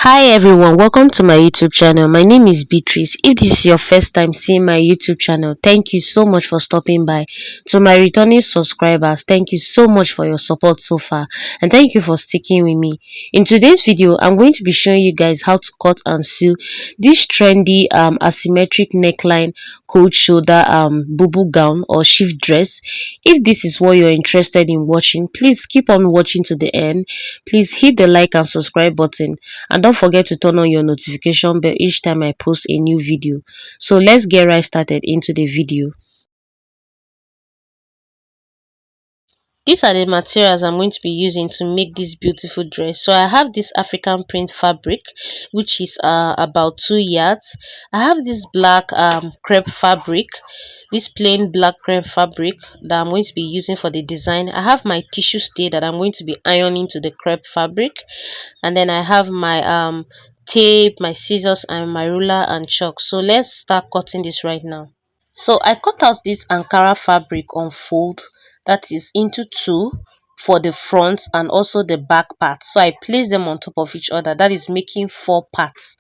Hi everyone, welcome to my YouTube channel. My name is Beatrice. If this is your first time seeing my YouTube channel, thank you so much for stopping by. To my returning subscribers, thank you so much for your support so far and thank you for sticking with me. In today's video, I'm going to be showing you guys how to cut and sew this trendy asymmetric neckline cold shoulder bubu gown or shift dress. If this is what you're interested in watching, please keep on watching to the end. Please hit the like and subscribe button and don't forget to turn on your notification bell each time I post a new video. So let's get right started into the video. These are the materials I'm going to be using to make this beautiful dress. So I have this African print fabric, which is about 2 yards. I have this black crepe fabric, this plain black crepe fabric that I'm going to be using for the design. I have my tissue stay that I'm going to be ironing to the crepe fabric, and then I have my tape, my scissors, and my ruler and chalk. So let's start cutting this right now. So I cut out this Ankara fabric on fold, that is into two, for the front and also the back part. So I place them on top of each other, that is making 4 parts.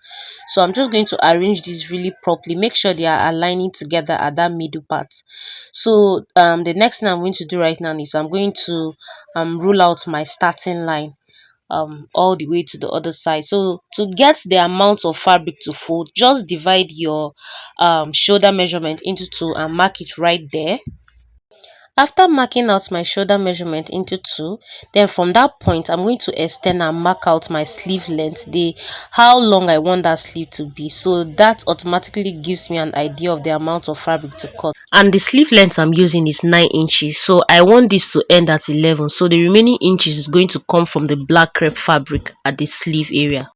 So I'm just going to arrange this really properly, make sure they are aligning together at that middle part. So the next thing I'm going to do right now is I'm going to rule out my starting line all the way to the other side. So to get the amount of fabric to fold, just divide your shoulder measurement into 2 and mark it right there. After marking out my shoulder measurement into 2, then from that point I'm going to extend and mark out my sleeve length, the how long I want that sleeve to be. So that automatically gives me an idea of the amount of fabric to cut. And the sleeve length I'm using is 9 inches, so I want this to end at 11, so the remaining inches is going to come from the black crepe fabric at the sleeve area.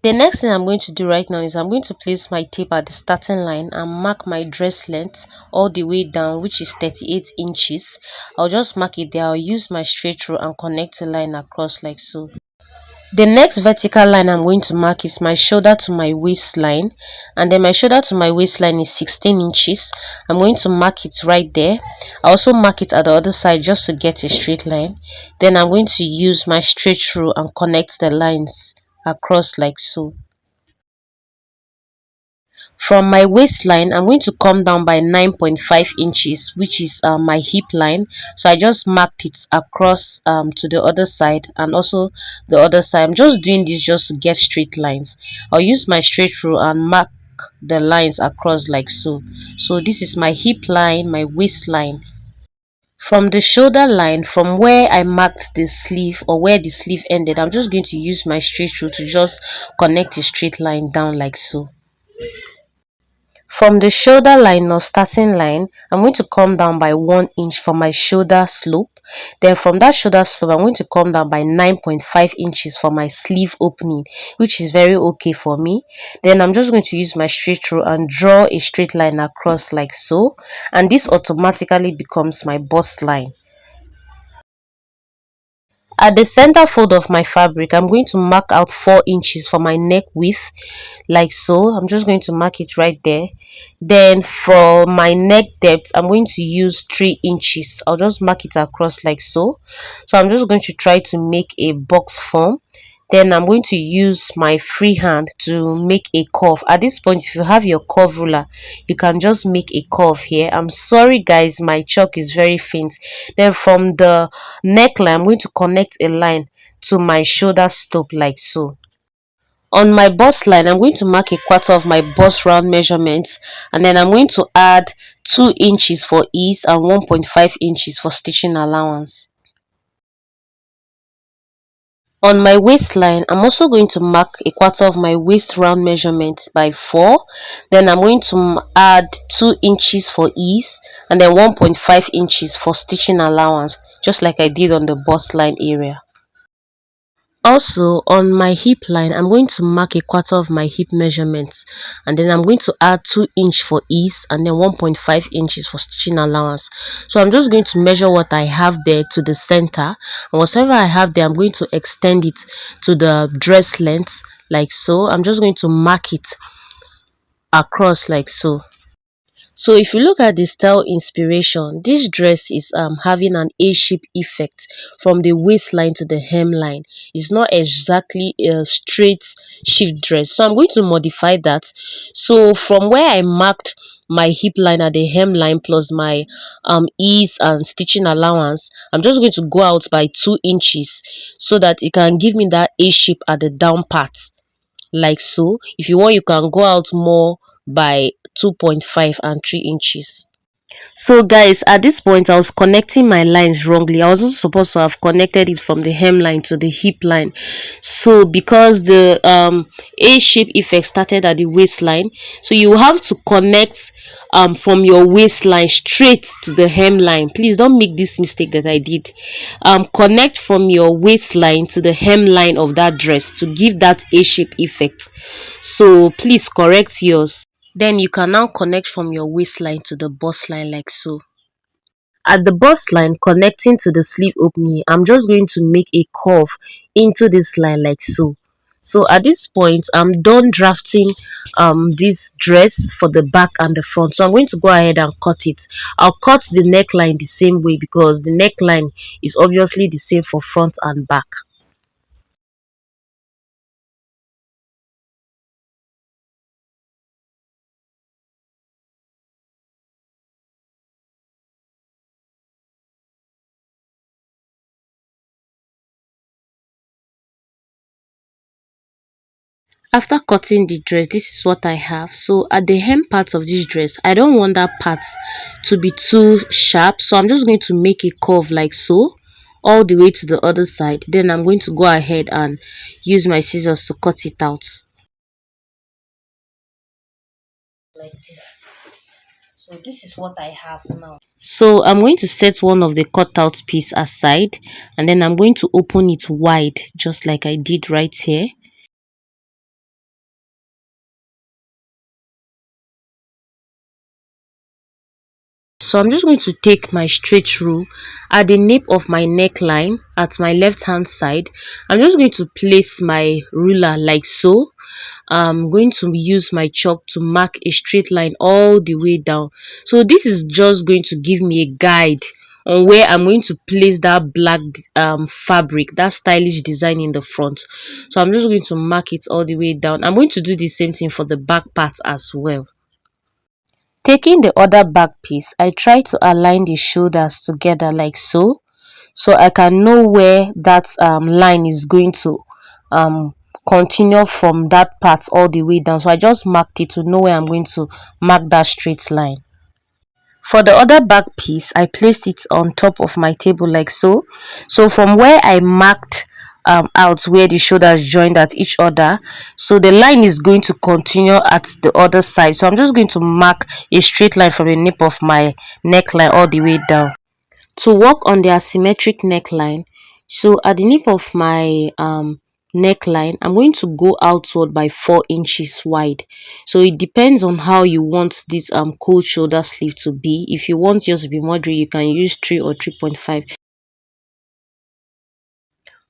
The next thing I'm going to do right now is I'm going to place my tape at the starting line and mark my dress length all the way down, which is 38 inches. I'll just mark it there. I'll use my straight rule and connect the line across like so. The next vertical line I'm going to mark is my shoulder to my waistline, and then my shoulder to my waistline is 16 inches. I'm going to mark it right there. I also mark it at the other side just to get a straight line. Then I'm going to use my straight rule and connect the lines across like so. From my waistline, I'm going to come down by 9.5 inches, which is my hip line. So I just marked it across to the other side and also the other side. I'm just doing this just to get straight lines. I'll use my straight rule and mark the lines across like so. So this is my hip line, my waistline. From the shoulder line, from where I marked the sleeve or where the sleeve ended, I'm just going to use my straight rule to just connect a straight line down like so. From the shoulder line or starting line, I'm going to come down by 1 inch for my shoulder slope. Then from that shoulder slope, I'm going to come down by 9.5 inches for my sleeve opening, which is very okay for me. Then I'm just going to use my straight rule and draw a straight line across like so. And this automatically becomes my bust line. At the center fold of my fabric, I'm going to mark out 4 inches for my neck width like so. I'm just going to mark it right there. Then for my neck depth, I'm going to use 3 inches. I'll just mark it across like so. So I'm just going to try to make a box form. Then I'm going to use my free hand to make a curve. At this point, if you have your curve ruler, you can just make a curve here. I'm sorry guys, my chalk is very faint. Then from the neckline, I'm going to connect a line to my shoulder slope like so. On my bust line, I'm going to mark a quarter of my bust round measurements, and then I'm going to add 2 inches for ease and 1.5 inches for stitching allowance. On my waistline, I'm also going to mark a quarter of my waist round measurement by 4. Then I'm going to add 2 inches for ease and then 1.5 inches for stitching allowance, just like I did on the bust line area. Also, on my hip line, I'm going to mark a quarter of my hip measurements, and then I'm going to add 2 inches for ease and then 1.5 inches for stitching allowance. So I'm just going to measure what I have there to the center, and whatever I have there, I'm going to extend it to the dress length like so. I'm just going to mark it across like so. So if you look at the style inspiration, this dress is having an A-shape effect from the waistline to the hemline. It's not exactly a straight shift dress. So I'm going to modify that. So from where I marked my hip line at the hemline plus my ease and stitching allowance, I'm just going to go out by 2 inches so that it can give me that A shape at the down part, like so. If you want, you can go out more by 2.5 and 3 inches. So guys, at this point I was connecting my lines wrongly. I wasn't supposed to have connected it from the hemline to the hip line. So because the A shape effect started at the waistline, so you have to connect from your waistline straight to the hemline. Please don't make this mistake that I did. Connect from your waistline to the hemline of that dress to give that A shape effect. So please correct yours. Then you can now connect from your waistline to the bust line, like so. At the bust line connecting to the sleeve opening, I'm just going to make a curve into this line, like so. So at this point, I'm done drafting this dress for the back and the front. So I'm going to go ahead and cut it. I'll cut the neckline the same way because the neckline is obviously the same for front and back. After cutting the dress, this is what I have. So at the hem part of this dress, I don't want that part to be too sharp, so I'm just going to make a curve like so all the way to the other side. Then I'm going to go ahead and use my scissors to cut it out like this. So this is what I have now. So I'm going to set one of the cutout piece aside, and then I'm going to open it wide just like I did right here. So I'm just going to take my straight rule at the nape of my neckline at my left hand side. I'm just going to place my ruler like so. I'm going to use my chalk to mark a straight line all the way down. So this is just going to give me a guide on where I'm going to place that black fabric, that stylish design in the front. So I'm just going to mark it all the way down. I'm going to do the same thing for the back part as well. Taking the other back piece, I try to align the shoulders together like so, so I can know where that line is going to um, continue from that part all the way down. So I just marked it to know where I'm going to mark that straight line. For the other back piece, I placed it on top of my table like so. So from where I marked out where the shoulders joined at each other, so the line is going to continue at the other side. So I'm just going to mark a straight line from the nape of my neckline all the way down. To work on the asymmetric neckline, so at the nape of my neckline, I'm going to go outward by 4 inches wide. So it depends on how you want this cold shoulder sleeve to be. If you want yours to be moderate, you can use 3 or 3.5.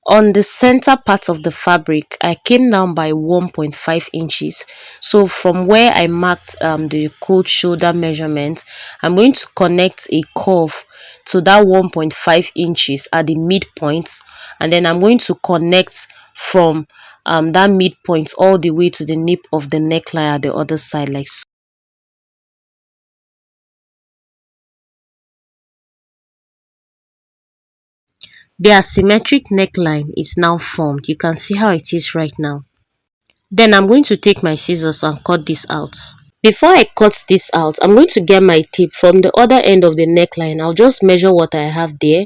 On the center part of the fabric, I came down by 1.5 inches. So from where I marked the cold shoulder measurement, I'm going to connect a curve to that 1.5 inches at the midpoint, and then I'm going to connect from that midpoint all the way to the nape of the neckline at the other side, like so. The asymmetric neckline is now formed. You can see how it is right now. Then I'm going to take my scissors and cut this out. Before I cut this out, I'm going to get my tape from the other end of the neckline. I'll just measure what I have there,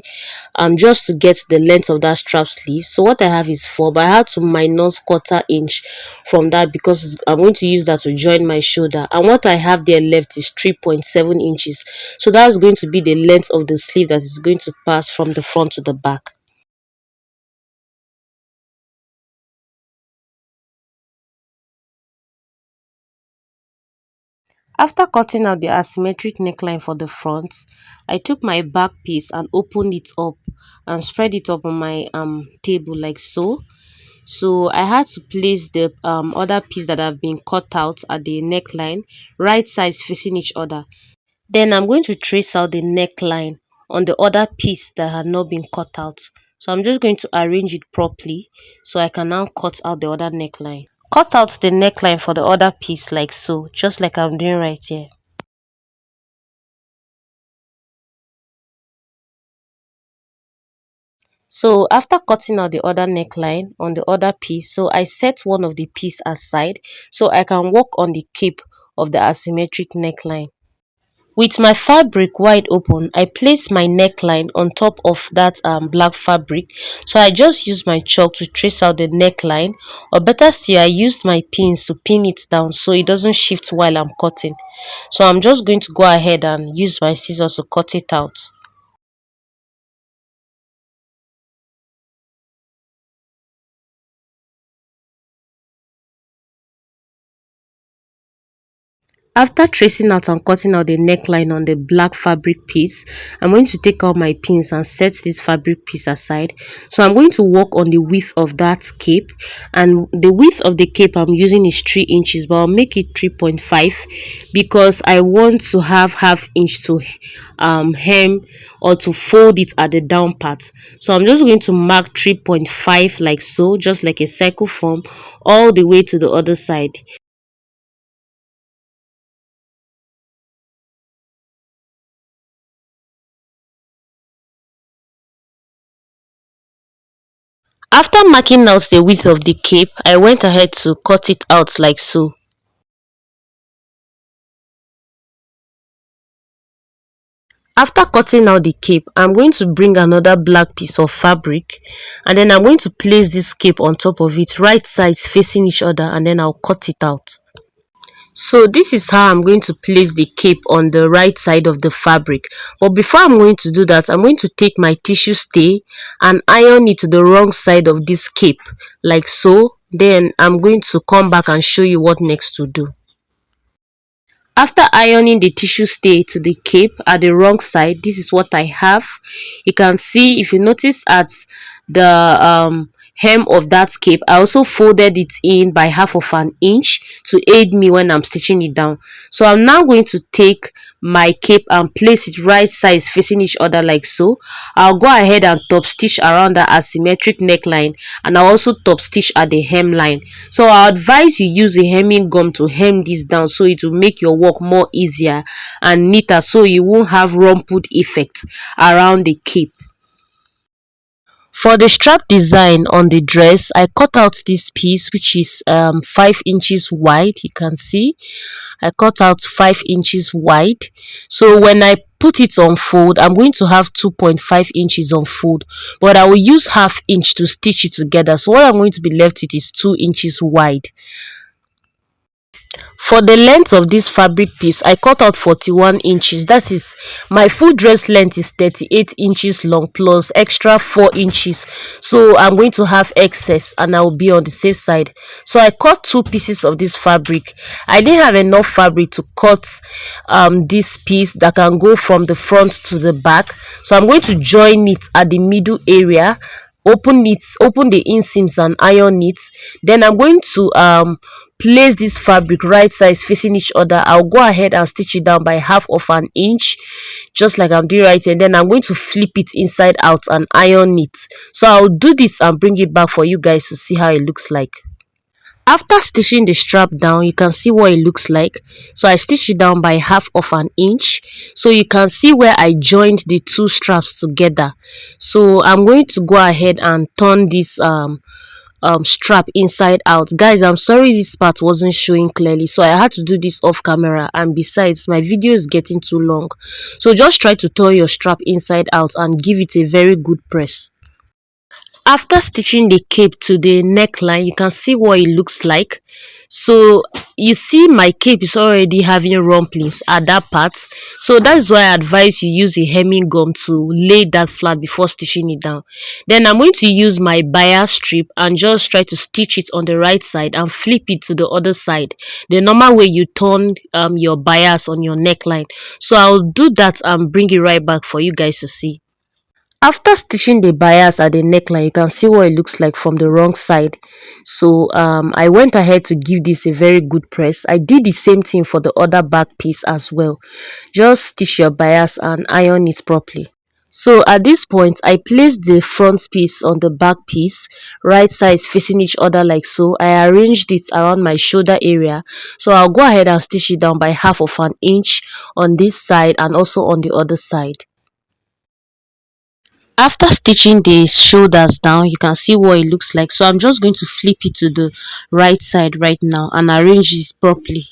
just to get the length of that strap sleeve. So what I have is 4, but I had to minus quarter inch from that because I'm going to use that to join my shoulder. And what I have there left is 3.7 inches. So that's going to be the length of the sleeve that is going to pass from the front to the back. After cutting out the asymmetric neckline for the front, I took my back piece and opened it up and spread it up on my table like so. So I had to place the other piece that have been cut out at the neckline, right sides facing each other. Then I'm going to trace out the neckline on the other piece that had not been cut out. So I'm just going to arrange it properly so I can now cut out the other neckline. Cut out the neckline for the other piece like so, just like I'm doing right here. So after cutting out the other neckline on the other piece, so I set one of the piece aside so I can work on the cape of the asymmetric neckline. With my fabric wide open, I place my neckline on top of that black fabric. So I just used my chalk to trace out the neckline, or better still, I used my pins to pin it down so it doesn't shift while I'm cutting. So I'm just going to go ahead and use my scissors to cut it out. After tracing out and cutting out the neckline on the black fabric piece, I'm going to take out my pins and set this fabric piece aside. So I'm going to work on the width of that cape, and the width of the cape I'm using is 3 inches, but I'll make it 3.5 because I want to have half inch to hem or to fold it at the down part. So I'm just going to mark 3.5 like so, just like a circle form, all the way to the other side. After marking out the width of the cape, I went ahead to cut it out like so. After cutting out the cape, I'm going to bring another black piece of fabric, and then I'm going to place this cape on top of it, right sides facing each other, and then I'll cut it out. So this is how I'm going to place the cape on the right side of the fabric. But before I'm going to do that, I'm going to take my tissue stay and iron it to the wrong side of this cape like so. Then I'm going to come back and show you what next to do. After ironing the tissue stay to the cape at the wrong side, this is what I have. You can see, if you notice, at the hem of that cape, I also folded it in by half of an inch to aid me when I'm stitching it down. So I'm now going to take my cape and place it right sides facing each other like so. I'll go ahead and top stitch around the asymmetric neckline, and I'll also top stitch at the hemline. So I advise you use a hemming gum to hem this down so it will make your work more easier and neater, so you won't have rumpled effect around the cape. For the strap design on the dress, I cut out this piece which is 5 inches wide. You can see I cut out 5 inches wide. So when I put it on fold, I'm going to have 2.5 inches on fold, but I will use half inch to stitch it together. So what I'm going to be left with is 2 inches wide. For the length of this fabric piece, I cut out 41 inches. That is, my full dress length is 38 inches long plus extra 4 inches. So I'm going to have excess and I will be on the safe side. So I cut two pieces of this fabric. I didn't have enough fabric to cut this piece that can go from the front to the back. So I'm going to join it at the middle area, open the inseams and iron it. Then I'm going to place this fabric right sides facing each other. I'll go ahead and stitch it down by half of an inch, just like I'm doing right here. And then I'm going to flip it inside out and iron it. So I'll do this and bring it back for you guys to see how it looks like. After stitching the strap down, you can see what it looks like. So I stitched it down by half of an inch, so you can see where I joined the two straps together. So I'm going to go ahead and turn this strap inside out. Guys, I'm sorry this part wasn't showing clearly, so I had to do this off camera, and besides, my video is getting too long. So just try to turn your strap inside out and give it a very good press. After stitching the cape to the neckline, you can see what it looks like. So you see my cape is already having rumplings at that part, so that's why I advise you use a hemming gum to lay that flat before stitching it down. Then I'm going to use my bias strip and just try to stitch it on the right side and flip it to the other side, the normal way you turn your bias on your neckline. So I'll do that and bring it right back for you guys to see. After stitching the bias at the neckline, you can see what it looks like from the wrong side. So I went ahead to give this a very good press. I did the same thing for the other back piece as well. Just stitch your bias and iron it properly. So at this point, I placed the front piece on the back piece, right sides facing each other like so. I arranged it around my shoulder area. So I'll go ahead and stitch it down by half of an inch on this side and also on the other side. After stitching the shoulders down, you can see what it looks like. So I'm just going to flip it to the right side right now and arrange it properly.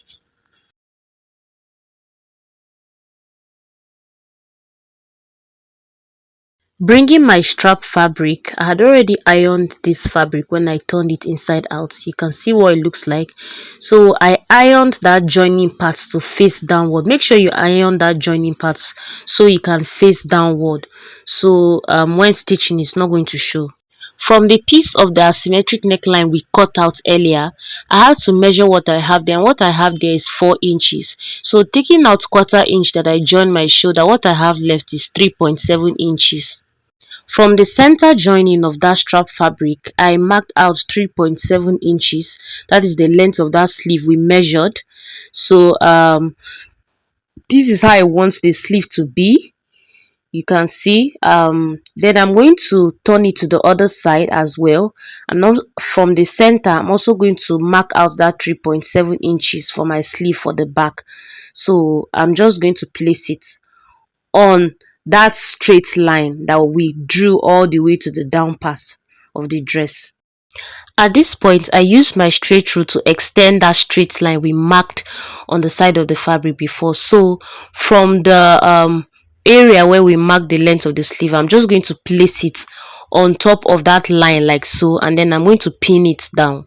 Bringing my strap fabric, I had already ironed this fabric when I turned it inside out. You can see what it looks like. So I ironed that joining part to face downward. Make sure you iron that joining part so you can face downward. So when stitching, it's not going to show. From the piece of the asymmetric neckline we cut out earlier, I had to measure what I have there, and what I have there is 4 inches. So taking out quarter inch that I joined my shoulder, what I have left is 3.7 inches. From the center joining of that strap fabric, I marked out 3.7 inches. That is the length of that sleeve we measured. So this is how I want the sleeve to be. You can see. Then I'm going to turn it to the other side as well. And now from the center, I'm also going to mark out that 3.7 inches for my sleeve for the back. So I'm just going to place it on that straight line that we drew all the way to the down part of the dress. At this point, I used my straight rule to extend that straight line we marked on the side of the fabric before. So from the area where we marked the length of the sleeve, I'm just going to place it on top of that line like so, and then I'm going to pin it down.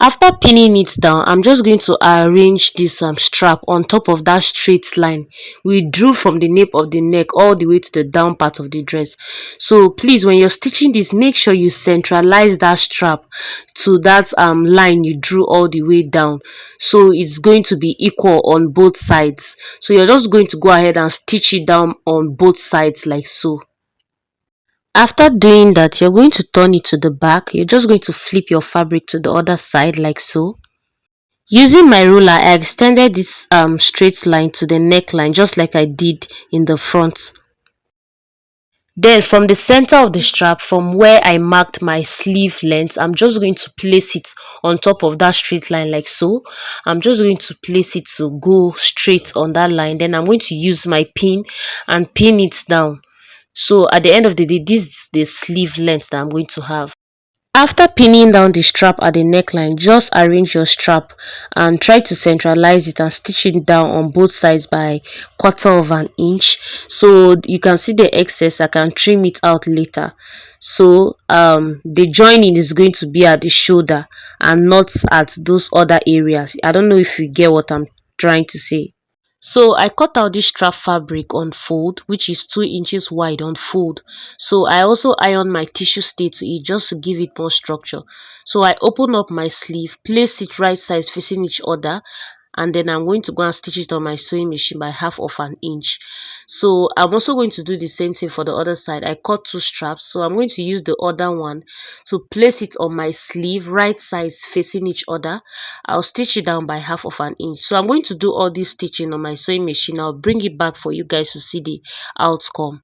After pinning it down, I'm just going to arrange this strap on top of that straight line we drew from the nape of the neck all the way to the down part of the dress. So please, when you're stitching this, make sure you centralize that strap to that line you drew all the way down, so it's going to be equal on both sides. So you're just going to go ahead and stitch it down on both sides like so. After doing that, you're going to turn it to the back. You're just going to flip your fabric to the other side like so. Using my ruler, I extended this straight line to the neckline just like I did in the front. Then from the center of the strap, from where I marked my sleeve length, I'm just going to place it on top of that straight line like so. I'm just going to place it to go straight on that line. Then I'm going to use my pin and pin it down. So at the end of the day, this is the sleeve length that I'm going to have. After pinning down the strap at the neckline, just arrange your strap and try to centralize it and stitch it down on both sides by quarter of an inch. So you can see the excess. I can trim it out later. So the joining is going to be at the shoulder and not at those other areas. I don't know if you get what I'm trying to say. So I cut out this strap fabric on fold, which is 2 inches wide on fold. So I also iron my tissue stay to it just to give it more structure. So I open up my sleeve, place it right sides facing each other, and then I'm going to go and stitch it on my sewing machine by half of an inch. So I'm also going to do the same thing for the other side. I cut 2 straps, so I'm going to use the other one to place it on my sleeve, right sides facing each other. I'll stitch it down by half of an inch. So I'm going to do all this stitching on my sewing machine. I'll bring it back for you guys to see the outcome.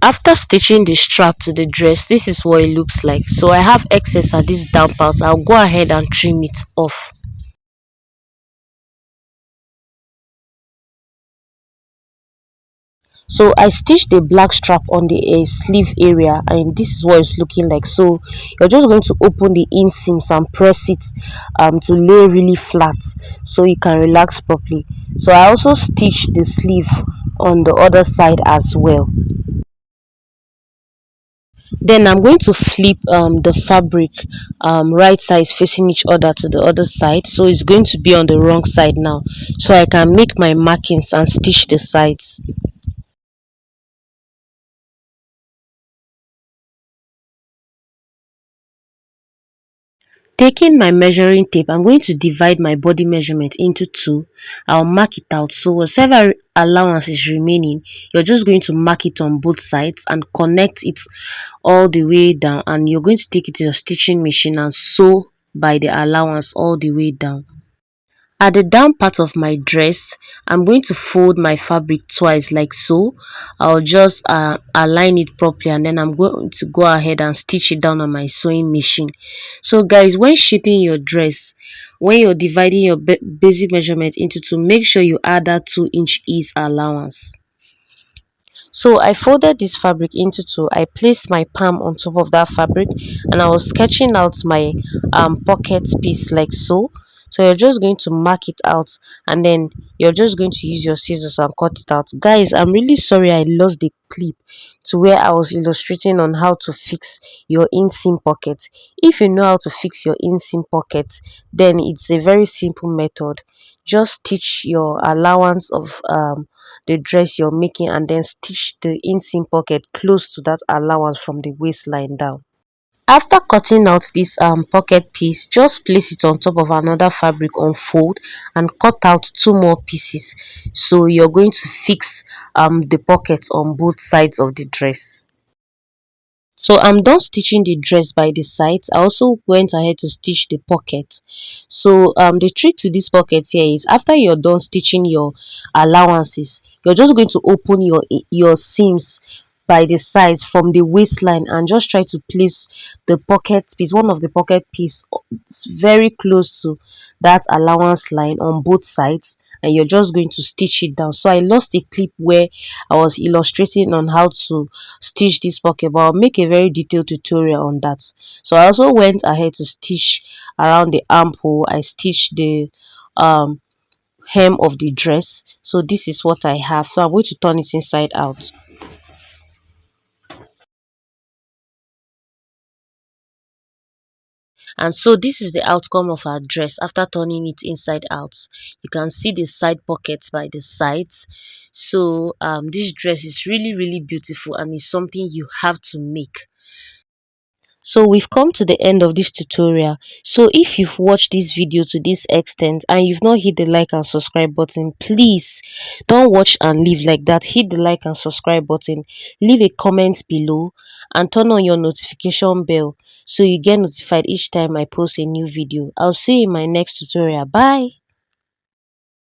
After stitching the strap to the dress, this is what it looks like. So I have excess at this down part. I'll go ahead and trim it off. So I stitched the black strap on the sleeve area, and this is what it's looking like. So you're just going to open the inseams and press it to lay really flat so you can relax properly. So I also stitched the sleeve on the other side as well. Then I'm going to flip the fabric right sides facing each other to the other side, so it's going to be on the wrong side now, so I can make my markings and stitch the sides. Taking my measuring tape, I'm going to divide my body measurement into two. I'll mark it out. So whatever allowance is remaining, you're just going to mark it on both sides and connect it all the way down. And you're going to take it to your stitching machine and sew by the allowance all the way down. At the down part of my dress, I'm going to fold my fabric twice like so. I'll just align it properly, and then I'm going to go ahead and stitch it down on my sewing machine. So guys, when shaping your dress, when you're dividing your basic measurement into two, make sure you add that 2 inch ease allowance. So I folded this fabric into two. I placed my palm on top of that fabric, and I was sketching out my pocket piece like so. So you're just going to mark it out, and then you're just going to use your scissors and cut it out. Guys, I'm really sorry I lost the clip to where I was illustrating on how to fix your inseam pocket. If you know how to fix your inseam pocket, then it's a very simple method. Just stitch your allowance of the dress you're making, and then stitch the inseam pocket close to that allowance from the waistline down. After cutting out this pocket piece, just place it on top of another fabric, unfold, and cut out two more pieces. So you're going to fix the pockets on both sides of the dress. So I'm done stitching the dress by the sides. I also went ahead to stitch the pocket. So the trick to this pocket here is, after you're done stitching your allowances, you're just going to open your seams by the sides from the waistline and just try to place the pocket piece, one of the pocket piece, very close to that allowance line on both sides, and you're just going to stitch it down. So I lost a clip where I was illustrating on how to stitch this pocket, but I'll make a very detailed tutorial on that. So I also went ahead to stitch around the armhole. I stitched the um hem of the dress. So this is what I have. So I'm going to turn it inside out. And so this is the outcome of our dress after turning it inside out. You can see the side pockets by the sides. So this dress is really beautiful, and is something you have to make. So we've come to the end of this tutorial. So if you've watched this video to this extent and you've not hit the like and subscribe button, please don't watch and leave like that. Hit the like and subscribe button, leave a comment below, and turn on your notification bell so you get notified each time I post a new video. I'll see you in my next tutorial. Bye.